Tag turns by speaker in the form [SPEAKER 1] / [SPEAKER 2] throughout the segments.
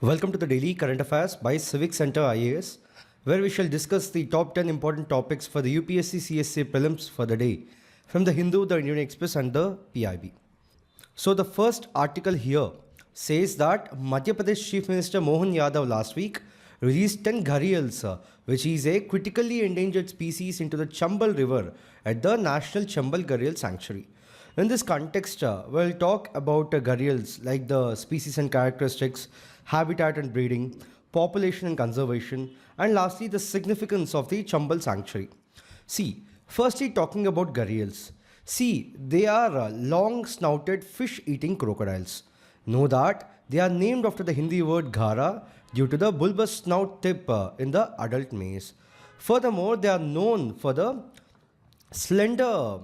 [SPEAKER 1] Welcome to the Daily Current Affairs by CivicCentre IAS, where we shall discuss the top 10 important topics for the UPSC CSE Prelims for the day from the Hindu, the Indian Express and the PIB. So the first article here says that Madhya Pradesh Chief Minister Mohan Yadav last week released 10 Gharials, which is a critically endangered species, into the Chambal River at the National Chambal Gharial Sanctuary. In this context, we'll talk about Gharials like the species and characteristics, habitat and breeding, population and conservation, and lastly the significance of the Chambal Sanctuary. See, firstly talking about Gharials. See, they are long-snouted fish-eating crocodiles. Know that they are named after the Hindi word ghara due to the bulbous snout tip in the adult males. Furthermore, they are known for the slender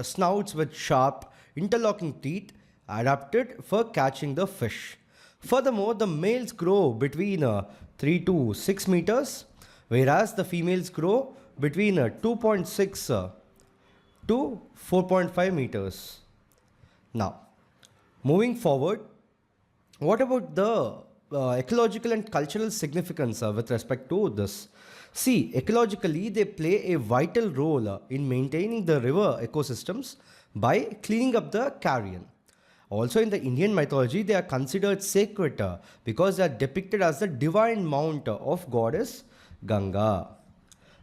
[SPEAKER 1] snouts with sharp interlocking teeth adapted for catching the fish. Furthermore, the males grow between 3 to 6 meters, whereas the females grow between 2.6 to 4.5 meters. Now, moving forward, what about the ecological and cultural significance with respect to this? See, ecologically, they play a vital role in maintaining the river ecosystems by cleaning up the carrion. Also, in the Indian mythology, they are considered sacred because they are depicted as the divine mount of goddess Ganga.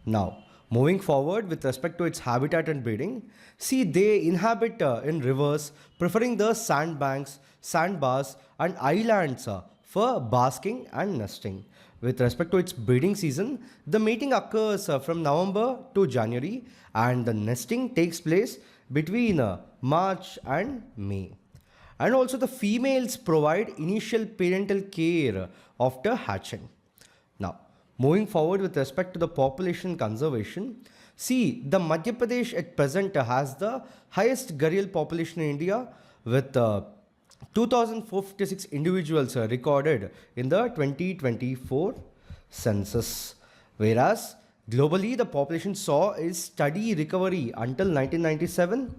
[SPEAKER 1] Now, moving forward with respect to its habitat and breeding, see, they inhabit in rivers, preferring the sandbanks, sandbars, and islands for basking and nesting. With respect to its breeding season, the mating occurs from November to January, and the nesting takes place between March and May. And also the females provide initial parental care after hatching. Now, moving forward with respect to the population conservation, see, the Madhya Pradesh at present has the highest Gharial population in India with 2,456 individuals recorded in the 2024 census. Whereas globally, the population saw a steady recovery until 1997,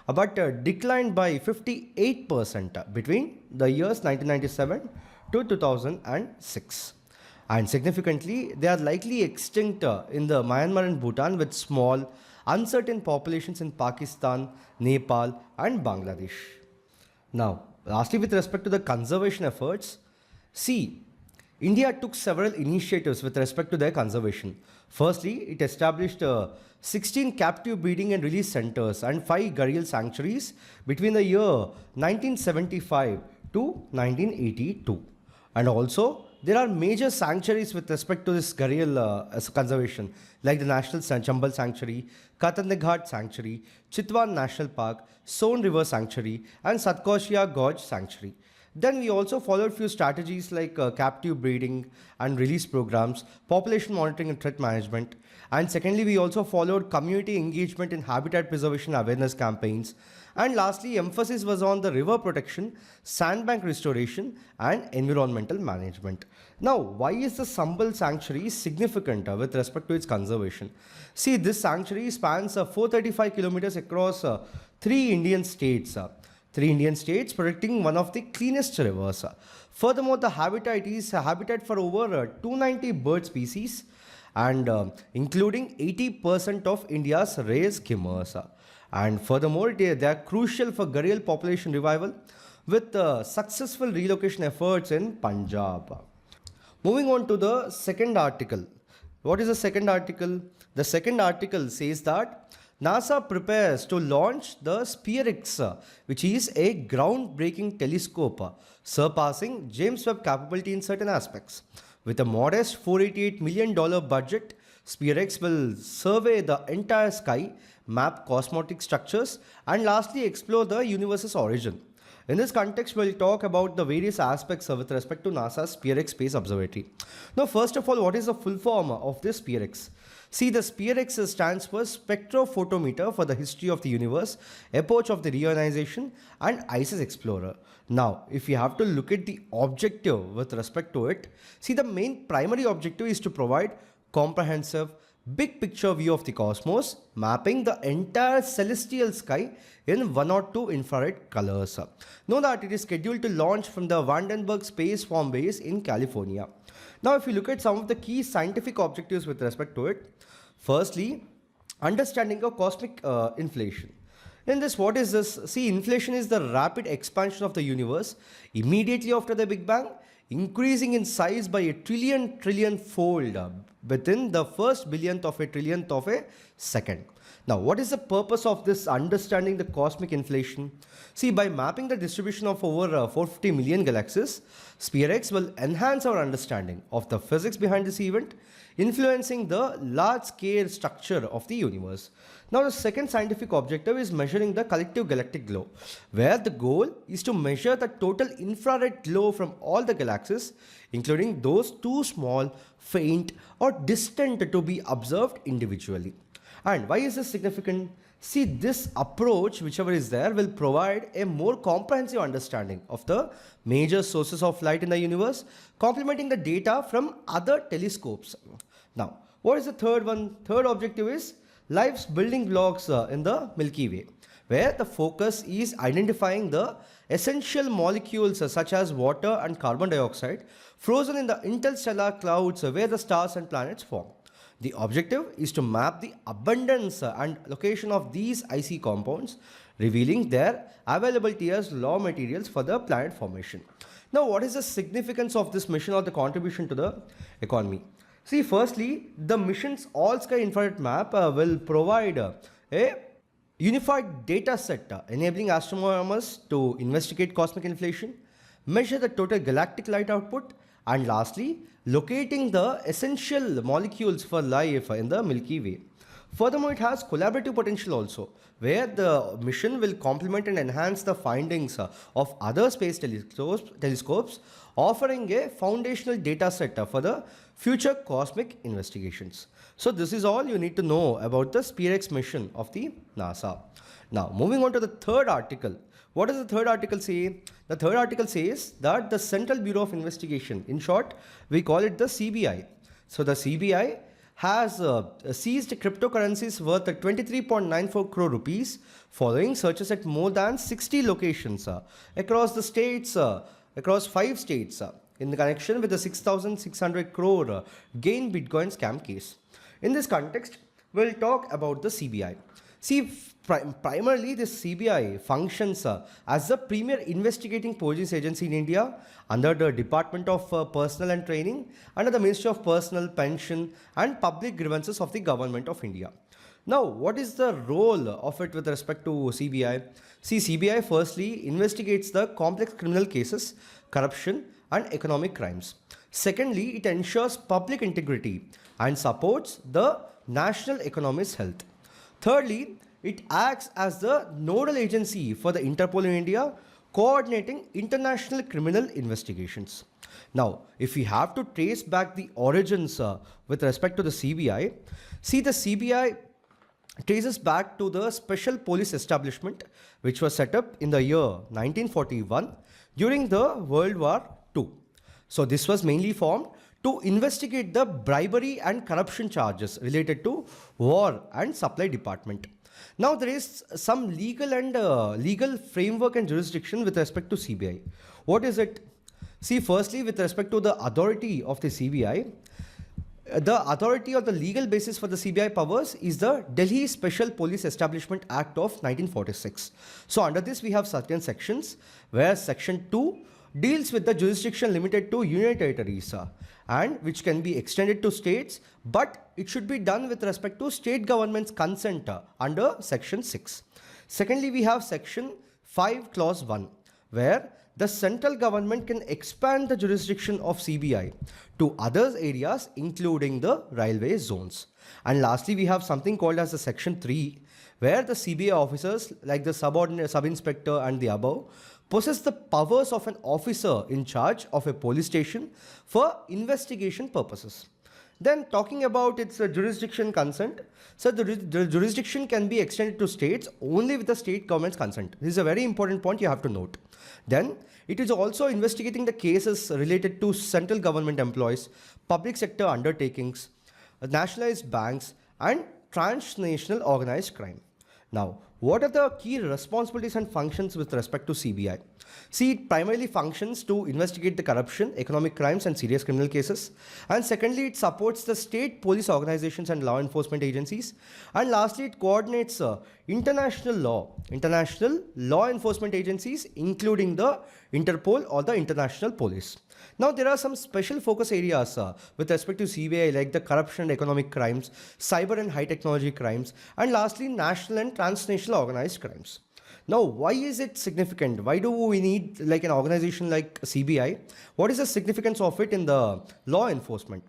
[SPEAKER 1] but declined by 58% between the years 1997 to 2006. And significantly, they are likely extinct in the Myanmar and Bhutan, with small, uncertain populations in Pakistan, Nepal, and Bangladesh. Now, lastly, with respect to the conservation efforts, see, India took several initiatives with respect to their conservation. Firstly, it established 16 captive breeding and release centers and 5 Gharial sanctuaries between the year 1975 to 1982. And also, there are major sanctuaries with respect to this Gharial conservation, like the National Chambal Sanctuary, Katandaghat Sanctuary, Chitwan National Park, Son River Sanctuary, and Satkoshia Gorge Sanctuary. Then we also followed few strategies like captive breeding and release programs, population monitoring and threat management. And secondly, we also followed community engagement in habitat preservation awareness campaigns. And lastly, emphasis was on the river protection, sandbank restoration, and environmental management. Now, why is the Chambal Sanctuary significant with respect to its conservation? See, this sanctuary spans 435 kilometers across 3 Indian states. 3 Indian states protecting one of the cleanest rivers. Furthermore, the habitat is a habitat for over 290 bird species, and including 80% of India's rare skimmers. And furthermore, they are crucial for Gharial population revival with successful relocation efforts in Punjab. Moving on to the second article. What is the second article? The second article says that NASA prepares to launch the SPHEREx, which is a groundbreaking telescope surpassing James Webb capability in certain aspects. With a modest $488 million budget, SPHEREx will survey the entire sky, map cosmetic structures, and lastly explore the universe's origin. In this context, we'll talk about the various aspects with respect to NASA's SPHEREx Space Observatory. Now, first of all, what is the full form of this SPHEREx? See, the SPHERex stands for Spectrophotometer for the History of the Universe, Epoch of the Reionization, and ISIS Explorer. Now, if you have to look at the objective with respect to it, see, the main primary objective is to provide comprehensive, big picture view of the cosmos, mapping the entire celestial sky in 1 or 2 infrared colors. Know that it is scheduled to launch from the Vandenberg Space Force Base in California. Now, if you look at some of the key scientific objectives with respect to it, firstly, understanding of cosmic inflation. In this, what is this? See, inflation is the rapid expansion of the universe immediately after the Big Bang, increasing in size by a trillion fold within the first billionth of a trillionth of a second. Now, what is the purpose of this understanding the cosmic inflation? See, by mapping the distribution of over 450 million galaxies, SPHEREx will enhance our understanding of the physics behind this event, influencing the large-scale structure of the universe. Now, the second scientific objective is measuring the collective galactic glow, where the goal is to measure the total infrared glow from all the galaxies, including those too small, faint, or distant to be observed individually. And why is this significant? See, this approach, whichever is there, will provide a more comprehensive understanding of the major sources of light in the universe, complementing the data from other telescopes. Now, what is the third one? Third objective is life's building blocks in the Milky Way, where the focus is identifying the essential molecules such as water and carbon dioxide frozen in the interstellar clouds where the stars and planets form. The objective is to map the abundance and location of these icy compounds, revealing their availability as raw materials for the planet formation. Now, what is the significance of this mission or the contribution to the economy? See, firstly, the mission's all-sky infrared map will provide a unified data set enabling astronomers to investigate cosmic inflation, measure the total galactic light output, and lastly, locating the essential molecules for life in the Milky Way. Furthermore, it has collaborative potential also, where the mission will complement and enhance the findings of other space telescopes, offering a foundational data set for the future cosmic investigations. So this is all you need to know about the SPHEREx mission of the NASA. Now, moving on to the third article. What does the third article say? The third article says that the Central Bureau of Investigation, in short, we call it the CBI. So the CBI has seized cryptocurrencies worth 23.94 crore rupees following searches at more than 60 locations across the states, across 5 states in connection with the 6,600 crore gain Bitcoin scam case. In this context, we'll talk about the CBI. See, primarily this CBI functions as the premier investigating police agency in India under the Department of Personnel and Training, under the Ministry of Personnel, Pension and Public Grievances of the Government of India. Now, what is the role of it with respect to CBI? See, CBI firstly investigates the complex criminal cases, corruption and economic crimes. Secondly, it ensures public integrity and supports the national economy's health. Thirdly, it acts as the nodal agency for the Interpol in India, coordinating international criminal investigations. Now, if we have to trace back the origins with respect to the CBI, see, the CBI traces back to the Special Police Establishment, which was set up in the year 1941 during the World War II. So this was mainly formed to investigate the bribery and corruption charges related to war and supply department. Now, there is some legal framework and jurisdiction with respect to CBI. What is it? See, firstly, with respect to the authority of the CBI, the authority or the legal basis for the CBI powers is the Delhi Special Police Establishment Act of 1946. So under this, we have certain sections where section 2 deals with the jurisdiction limited to union territories and which can be extended to states, but it should be done with respect to state government's consent under section 6. Secondly, we have section 5 clause 1 where the central government can expand the jurisdiction of CBI to other areas including the railway zones. And lastly, we have something called as the section 3 where the CBI officers like the sub-inspector and the above possess the powers of an officer in charge of a police station for investigation purposes. Then talking about its jurisdiction consent, so the jurisdiction can be extended to states only with the state government's consent. This is a very important point you have to note. Then it is also investigating the cases related to central government employees, public sector undertakings, nationalized banks, and transnational organized crime. Now, what are the key responsibilities and functions with respect to CBI? See, it primarily functions to investigate the corruption, economic crimes, and serious criminal cases. And secondly, it supports the state police organizations and law enforcement agencies. And lastly, it coordinates international law enforcement agencies, including the Interpol or the international police. Now, there are some special focus areas with respect to CBI, like the corruption and economic crimes, cyber and high technology crimes, and lastly, national and transnational organized crimes. Now, why is it significant? Why do we need like an organization like CBI? What is the significance of it in the law enforcement?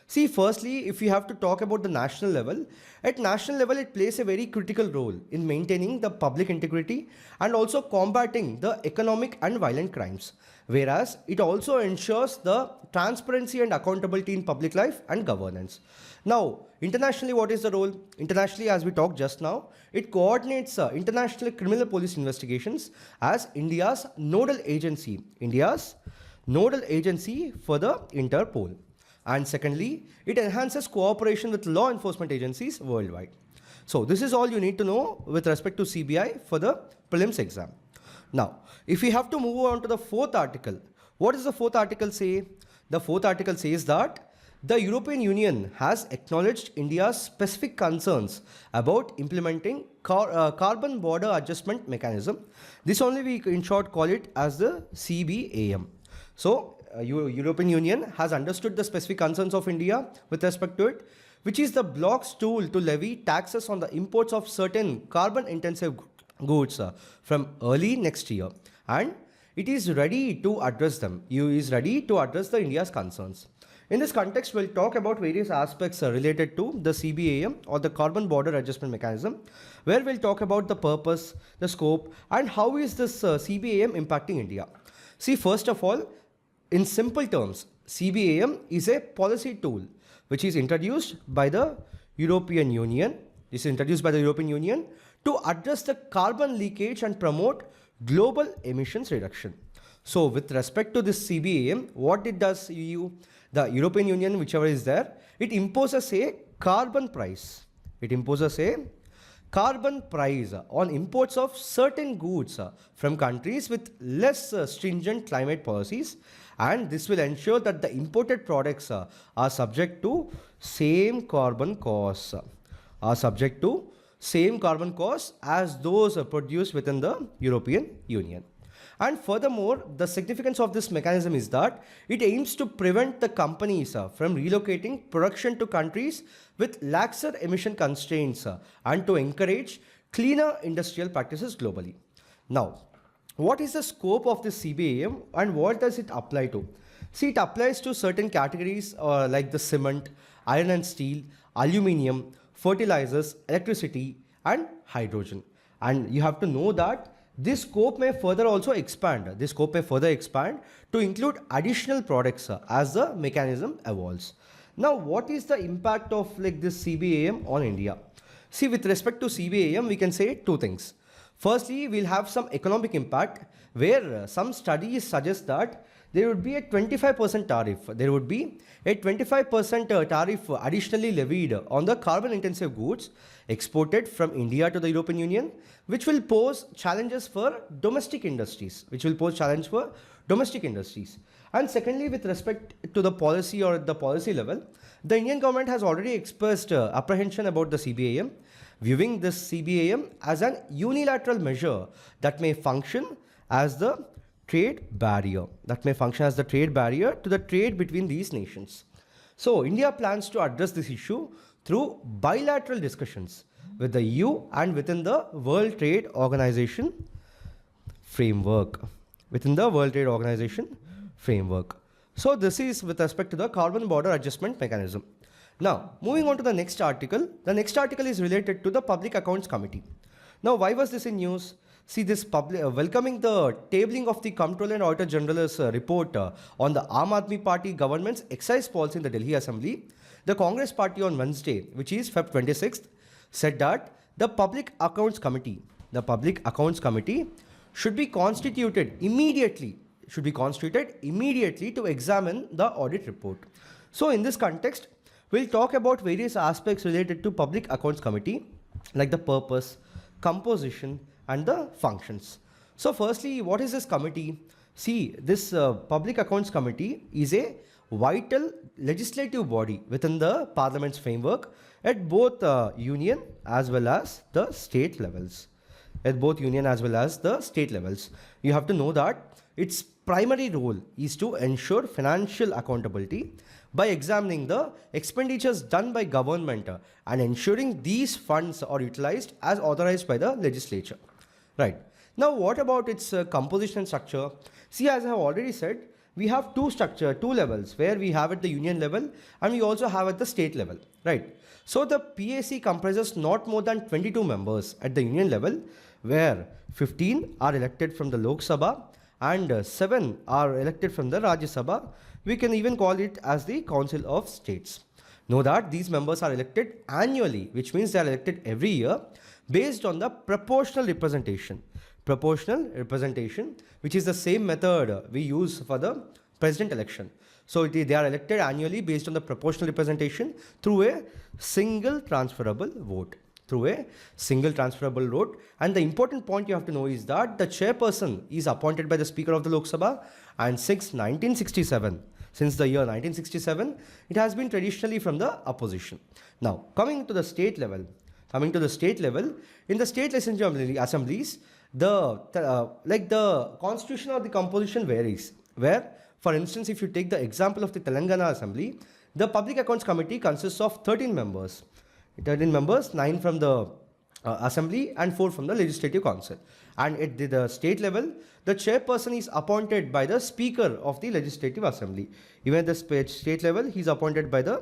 [SPEAKER 1] See, firstly, if we have to talk about the national level, at national level, it plays a very critical role in maintaining the public integrity and also combating the economic and violent crimes. Whereas it also ensures the transparency and accountability in public life and governance. Now, internationally, what is the role? Internationally, as we talked just now, it coordinates international criminal police investigations as India's nodal agency for the Interpol. And secondly, it enhances cooperation with law enforcement agencies worldwide. So this is all you need to know with respect to CBI for the prelims exam. Now, if we have to move on to the fourth article, what does the fourth article say? The fourth article says that the European Union has acknowledged India's specific concerns about implementing carbon border adjustment mechanism. This only we in short call it as the CBAM. So, European Union has understood the specific concerns of India with respect to it, which is the bloc's tool to levy taxes on the imports of certain carbon intensive goods from early next year, and it is ready to address them. EU is ready to address the India's concerns. In this context, we'll talk about various aspects related to the CBAM or the carbon border adjustment mechanism, where we'll talk about the purpose, the scope, and how is this CBAM impacting India. See, first of all, in simple terms, CBAM is a policy tool which is introduced by the European Union. This is introduced by the European Union to address the carbon leakage and promote global emissions reduction. So with respect to this CBAM, what it does EU, the European Union, whichever is there, it imposes a carbon price. It imposes a carbon price on imports of certain goods from countries with less stringent climate policies, and this will ensure that the imported products are subject to same carbon costs as those produced within the European Union. And furthermore, the significance of this mechanism is that it aims to prevent the companies from relocating production to countries with laxer emission constraints and to encourage cleaner industrial practices globally. Now, what is the scope of this CBAM and what does it apply to? See, it applies to certain categories like the cement, iron and steel, aluminium, fertilizers, electricity, and hydrogen. And you have to know that this scope may further expand to include additional products as the mechanism evolves. Now, what is the impact of this CBAM on India? See, with respect to CBAM, we can say two things. Firstly, we'll have some economic impact where some studies suggest that there would be a 25% tariff. There would be a 25% tariff additionally levied on the carbon intensive goods exported from India to the European Union, which will pose challenges for domestic industries. And secondly, with respect to the policy or at the policy level, the Indian government has already expressed apprehension about the CBAM, viewing this CBAM as an unilateral measure that may function as the trade barrier to the trade between these nations. So, India plans to address this issue through bilateral discussions with the EU and within the World Trade Organization framework. So, this is with respect to the carbon border adjustment mechanism. Now, moving on to the next article. The next article is related to the Public Accounts Committee. Now, why was this in news? See, this welcoming the tabling of the Comptroller and Auditor General's report on the Aam Aadmi Party government's excise policy in the Delhi Assembly, the Congress Party on Wednesday, which is Feb 26th, said that the Public Accounts Committee should be constituted immediately to examine the audit report. So in this context, we'll talk about various aspects related to Public Accounts Committee, like the purpose, composition, and the functions. So firstly, what is this committee? See, this Public Accounts Committee is a vital legislative body within the Parliament's framework at both union as well as the state levels. At both union as well as the state levels. You have to know that its primary role is to ensure financial accountability by examining the expenditures done by government and ensuring these funds are utilized as authorized by the legislature. Right. Now, what about its composition and structure? See, as I have already said, we have two levels where we have at the union level and we also have at the state level. Right. So, the PAC comprises not more than 22 members at the union level, where 15 are elected from the Lok Sabha and 7 are elected from the Rajya Sabha. We can even call it as the Council of States. Know that these members are elected annually, which means they are elected every year based on the proportional representation. Proportional representation, which is the same method we use for the president election. So they are elected annually based on the proportional representation through a single transferable vote. Through a single transferable vote. And the important point you have to know is that the chairperson is appointed by the Speaker of the Lok Sabha, and since the year 1967, it has been traditionally from the opposition. Now, coming to the state level, in the state legislative assemblies, the constitution or the composition varies. Where, for instance, if you take the example of the Telangana Assembly, the Public Accounts Committee consists of 13 members. 13 members, 9 from the Assembly and 4 from the Legislative Council. And at the state level, the chairperson is appointed by the Speaker of the Legislative Assembly. Even at the state level, he is appointed by the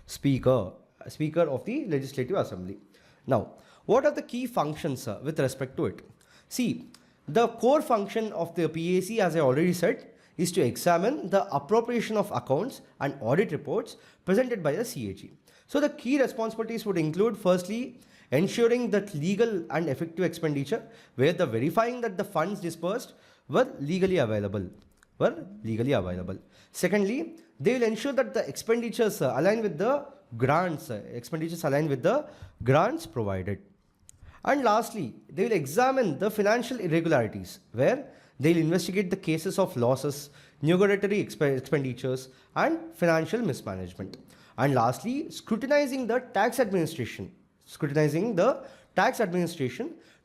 [SPEAKER 1] Speaker of the Legislative Assembly. Now, what are the key functions with respect to it? See, the core function of the PAC, as I already said, is to examine the appropriation of accounts and audit reports presented by the CAG. So the key responsibilities would include, firstly, ensuring that legal and effective expenditure, where the verifying that the funds disbursed were legally available. Secondly, they will ensure that the expenditures align with the grants, provided. And lastly, they will examine the financial irregularities, where they will investigate the cases of losses, nugatory expenditures, and financial mismanagement. And lastly, scrutinizing the tax administration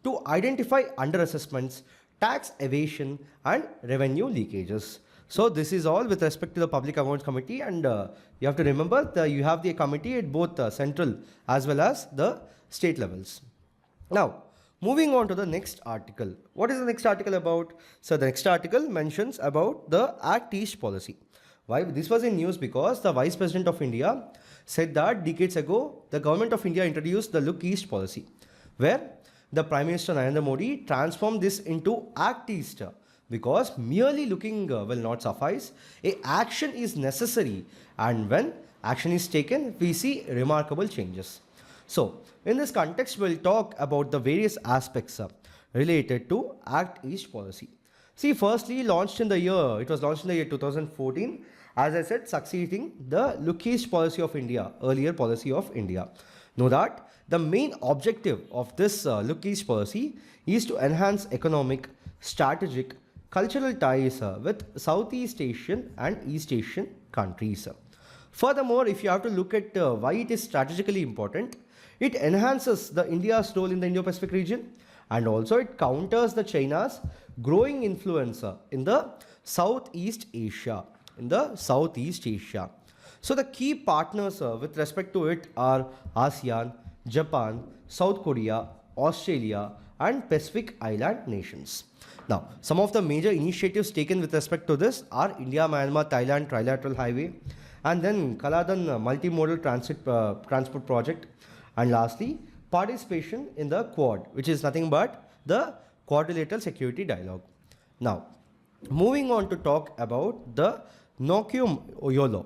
[SPEAKER 1] to identify underassessments, tax evasion, and revenue leakages. So this is all with respect to the Public Accounts Committee, and you have to remember that you have the committee at both central as well as the state levels. Now, moving on to the next article. What is the next article about? So the next article mentions about the Act East policy. Why? This was in news because the Vice President of India said that decades ago, the Government of India introduced the Look East policy, where the Prime Minister Narendra Modi transformed this into Act East, because merely looking will not suffice. A action is necessary, and when action is taken, we see remarkable changes. So, in this context, we'll talk about the various aspects related to Act East policy. See, firstly, it was launched in the year 2014, as I said, succeeding the Look East policy of India, earlier policy of India. Know that the main objective of this Look East policy is to enhance economic, strategic, cultural ties with Southeast Asian and East Asian countries. Furthermore, if you have to look at why it is strategically important, it enhances the India's role in the Indo-Pacific region, and also it counters the China's growing influence in the Southeast Asia. So the key partners with respect to it are ASEAN, Japan, South Korea, Australia, and Pacific Island nations. Now, some of the major initiatives taken with respect to this are India-Myanmar-Thailand Trilateral Highway, and then Kaladan Multimodal Transport Project, and lastly, participation in the Quad, which is nothing but the Quadrilateral Security Dialogue. Now, moving on to talk about the Nokyum Oyolo,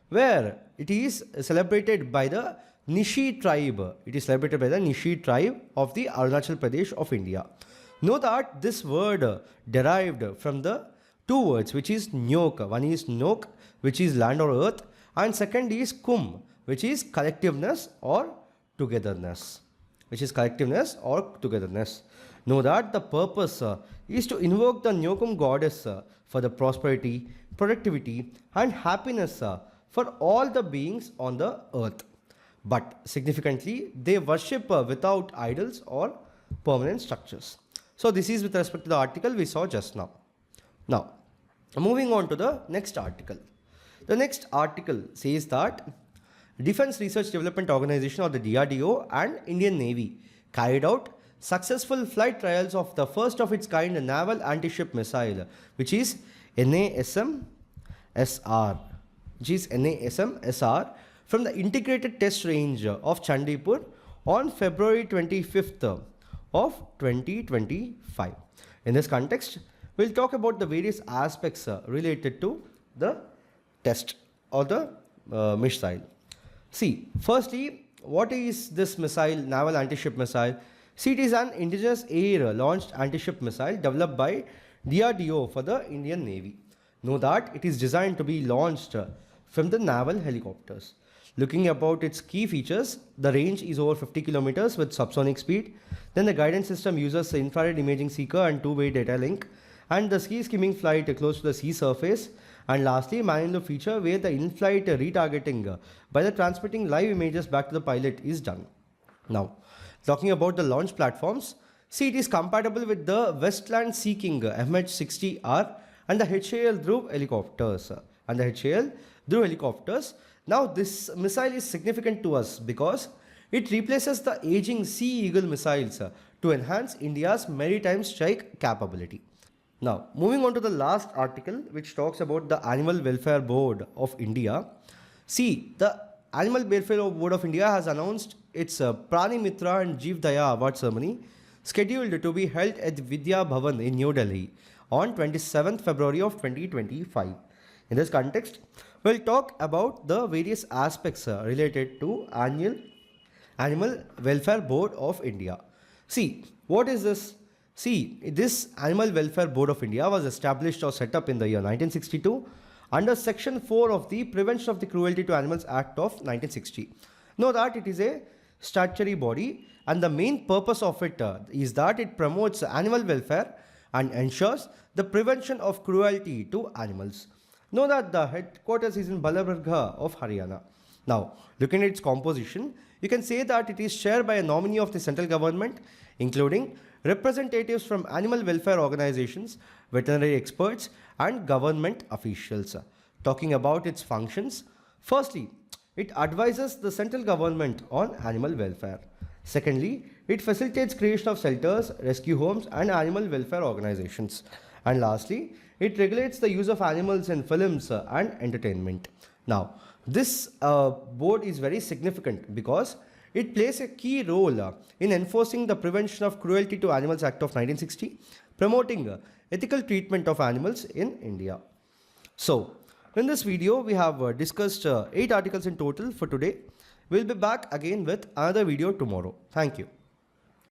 [SPEAKER 1] where it is celebrated by the Nishi tribe. It is celebrated by the Nishi tribe of the Arunachal Pradesh of India. Know that this word derived from the two words, which is Nyok. One is Nok, which is land or earth, and second is Kum, which is collectiveness or togetherness. Know that the purpose is to invoke the Nyokum goddess for the prosperity, productivity and happiness for all the beings on the earth. But significantly, they worship without idols or permanent structures. So this is with respect to the article we saw just now. Now, moving on to the next article. The next article says that Defense Research Development Organization or the DRDO and Indian Navy carried out successful flight trials of the first of its kind naval anti-ship missile, which is NASM-SR, from the integrated test range of Chandipur on February 25th of 2025. In this context, we'll talk about the various aspects related to the test or the missile. See, firstly, what is this missile, naval anti-ship missile? See, it is an indigenous air-launched anti-ship missile developed by DRDO for the Indian Navy. Know that it is designed to be launched from the naval helicopters. Looking about its key features, the range is over 50 kilometers with subsonic speed. Then the guidance system uses the infrared imaging seeker and two-way data link. And the ski skimming flight close to the sea surface. And lastly, manual feature where the in-flight retargeting by the transmitting live images back to the pilot is done. Now, talking about the launch platforms, see, it is compatible with the Westland Sea King MH-60R and the HAL Dhruv helicopters. Now, this missile is significant to us because it replaces the aging Sea Eagle missiles to enhance India's maritime strike capability. Now, moving on to the last article, which talks about the Animal Welfare Board of India. See, the Animal Welfare Board of India has announced its Prani Mitra and Jeev Daya Award ceremony scheduled to be held at Vidya Bhavan in New Delhi on 27th February of 2025. In this context, we'll talk about the various aspects related to Animal Welfare Board of India. See, what is this? See, this Animal Welfare Board of India was established or set up in the year 1962 under Section 4 of the Prevention of the Cruelty to Animals Act of 1960. Know that it is a statutory body and the main purpose of it is that it promotes animal welfare and ensures the prevention of cruelty to animals. Know that the headquarters is in Balaburgha of Haryana. Now, looking at its composition, you can say that it is chaired by a nominee of the central government, including representatives from animal welfare organizations, veterinary experts, and government officials. Talking about its functions, firstly, it advises the central government on animal welfare. Secondly, it facilitates creation of shelters, rescue homes, and animal welfare organizations. And lastly, it regulates the use of animals in films and entertainment. Now, this board is very significant because it plays a key role in enforcing the Prevention of Cruelty to Animals Act of 1960, promoting ethical treatment of animals in India. So, in this video, we have discussed 8 articles in total for today. We'll be back again with another video tomorrow. Thank you.